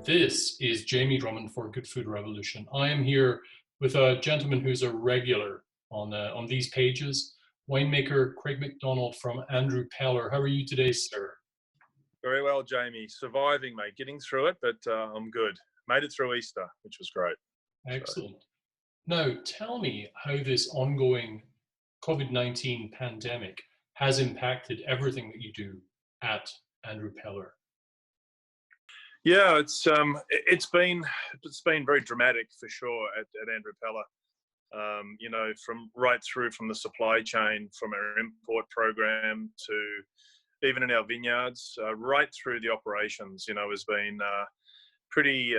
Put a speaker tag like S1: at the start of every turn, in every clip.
S1: This is Jamie Drummond for Good Food Revolution. I am here with a gentleman who's a regular on these pages, winemaker Craig McDonald from Andrew Peller. How are you today, sir?
S2: Very well, Jamie. Surviving, mate. Getting through it, but I'm good. Made it through Easter, which was great.
S1: Excellent. Now, tell me how this ongoing COVID-19 pandemic has impacted everything that you do at Andrew Peller.
S2: Yeah, it's been very dramatic for sure at Andrew Peller. From right through from the supply chain, from our import program to even in our vineyards, right through the operations. Has been pretty.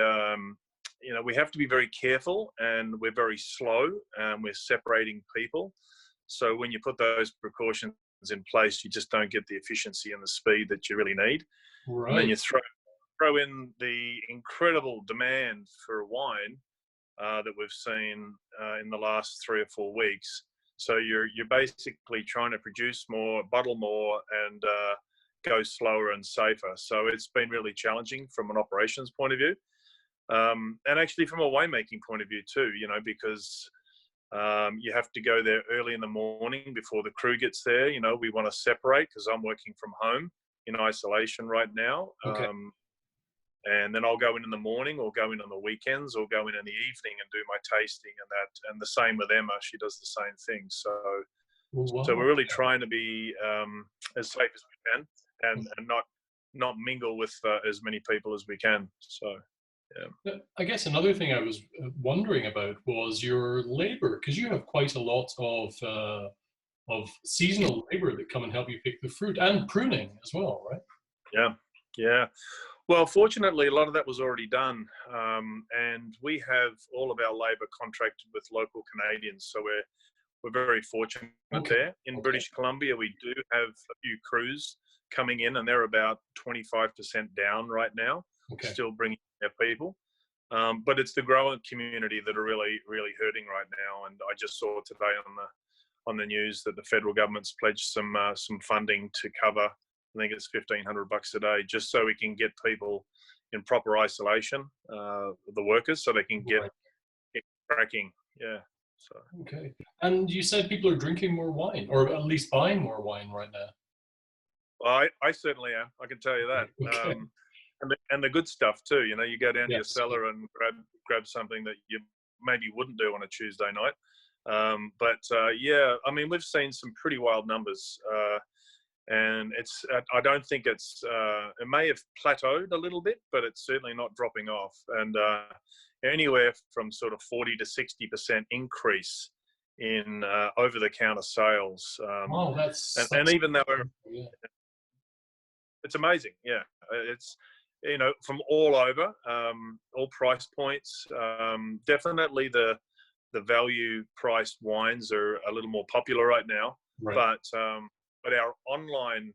S2: We have to be very careful, and we're very slow. We're separating people, so when you put those precautions in place, you just don't get the efficiency and the speed that you really need.
S1: Right.
S2: And then you throw in the incredible demand for wine that we've seen in the last 3 or 4 weeks. So you're basically trying to produce more, bottle more, and go slower and safer. So it's been really challenging from an operations point of view, and actually from a winemaking point of view too. Because you have to go there early in the morning before the crew gets there. We want to separate because I'm working from home in isolation right now.
S1: Okay.
S2: And then I'll go in the morning, or go in on the weekends, or go in the evening and do my tasting and that. And the same with Emma; she does the same thing. So,
S1: Wow.
S2: so we're really trying to be as safe as we can, and not mingle with as many people as we can. So, yeah.
S1: I guess another thing I was wondering about was your labor, because you have quite a lot of seasonal labor that come and help you pick the fruit, and pruning as well, right?
S2: Yeah. Well, fortunately, a lot of that was already done, and we have all of our labour contracted with local Canadians, so we're very fortunate there. In British Columbia, we do have a few crews coming in, and they're about 25% down right now, still bringing their people. But it's the growing community that are really, really hurting right now. And I just saw today on the news that the federal government's pledged some funding to cover. I think it's $1,500 a day, just so we can get people in proper isolation, the workers, so they can get cracking. Yeah. So.
S1: Okay. And you said people are drinking more wine, or at least buying more wine right now.
S2: Well, I certainly am. I can tell you that.
S1: Okay.
S2: And the good stuff too. You go down to your cellar and grab something that you maybe wouldn't do on a Tuesday night. Yeah, I mean, we've seen some pretty wild numbers. And I don't think it may have plateaued a little bit, but it's certainly not dropping off. And anywhere from sort of 40 to 60% increase in over-the-counter sales.
S1: Oh, that's
S2: even though it's amazing. Yeah, it's from all over, all price points. Definitely the value-priced wines are a little more popular right now, but our online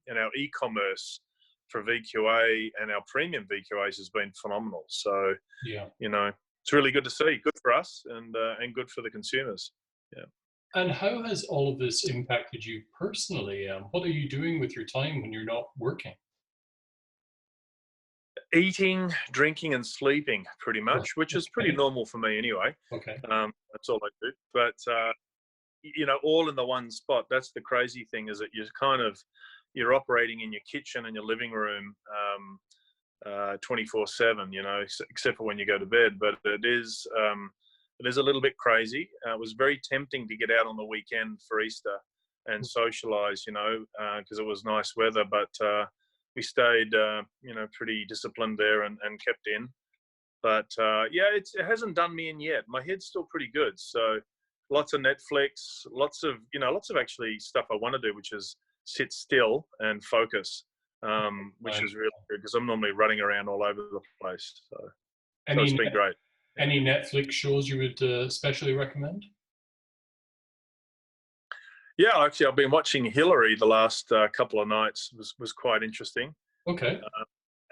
S2: and our e-commerce for VQA and our premium VQAs has been phenomenal. So, it's really good to see. Good for us and good for the consumers. Yeah.
S1: And how has all of this impacted you personally? What are you doing with your time when you're not working?
S2: Eating, drinking, and sleeping, pretty much, which is pretty normal for me anyway.
S1: Okay.
S2: That's all I do. But all in the one spot. That's the crazy thing, is that you're operating in your kitchen and your living room 24/7, except for when you go to bed. But it is a little bit crazy. It was very tempting to get out on the weekend for Easter and socialize, because it was nice weather. But we stayed, pretty disciplined there and kept in. But it hasn't done me in yet. My head's still pretty good. So lots of Netflix, lots of actually stuff I want to do, which is sit still and focus, which is really good because I'm normally running around all over the place. So it's been great.
S1: Any Netflix shows you would especially recommend?
S2: Yeah, actually, I've been watching Hillary the last couple of nights. Was quite interesting.
S1: Okay.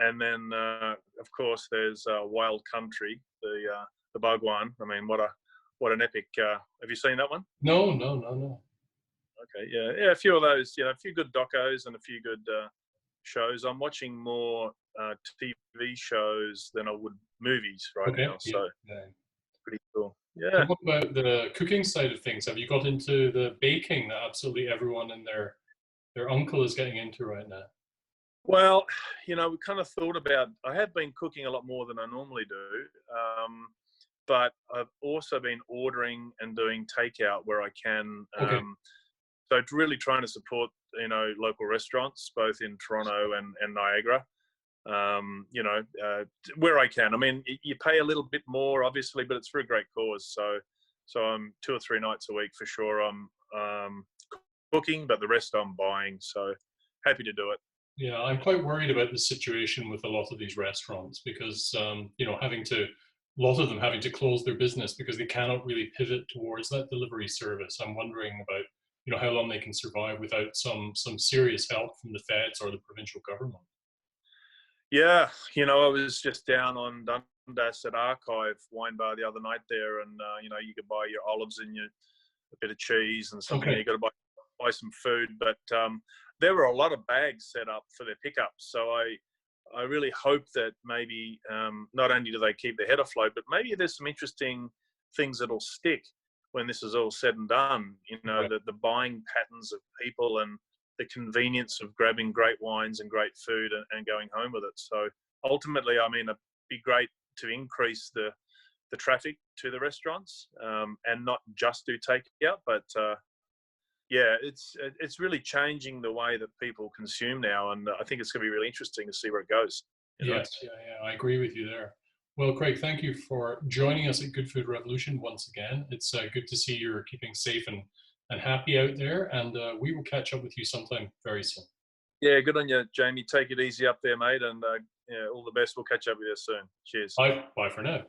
S2: And then, of course, there's Wild Country, the bug one. I mean, what an epic! Have you seen that one?
S1: No.
S2: Okay, yeah, a few of those. A few good docos and a few good shows. I'm watching more TV shows than I would movies right
S1: Okay.
S2: now.
S1: Yeah.
S2: So
S1: Yeah.
S2: pretty cool.
S1: And
S2: Yeah.
S1: what about the cooking side of things? Have you got into the baking that absolutely everyone and their uncle is getting into right now?
S2: Well, we kind of thought about. I have been cooking a lot more than I normally do, but I've also been ordering and doing takeout where I can.
S1: Okay.
S2: So it's really trying to support local restaurants both in Toronto and Niagara. Where I can. I mean, you pay a little bit more, obviously, but it's for a great cause. So I'm 2 or 3 nights a week for sure. I'm cooking, but the rest I'm buying. So happy to do it.
S1: Yeah, I'm quite worried about the situation with a lot of these restaurants because, a lot of them having to close their business because they cannot really pivot towards that delivery service. I'm wondering about, how long they can survive without some serious help from the feds or the provincial government.
S2: Yeah, I was just down on Dundas at Archive Wine Bar the other night there, and you could buy your olives and a bit of cheese and something.
S1: Okay.
S2: You got to buy some food, but there were a lot of bags set up for their pickups. So I really hope that maybe not only do they keep their head afloat, but maybe there's some interesting things that'll stick when this is all said and done.
S1: Right.
S2: The buying patterns of people and the convenience of grabbing great wines and great food and going home with it. So ultimately, I mean, it'd be great to increase the traffic to the restaurants and not just do takeout, but yeah, it's really changing the way that people consume now, and I think it's going to be really interesting to see where it goes.
S1: Yes, yeah, I agree with you there. Well, Craig, thank you for joining us at Good Food Revolution once again. It's good to see you're keeping safe and happy out there, and we will catch up with you sometime very soon.
S2: Yeah, good on you, Jamie. Take it easy up there, mate, and all the best. We'll catch up with you soon. Cheers.
S1: Bye for now.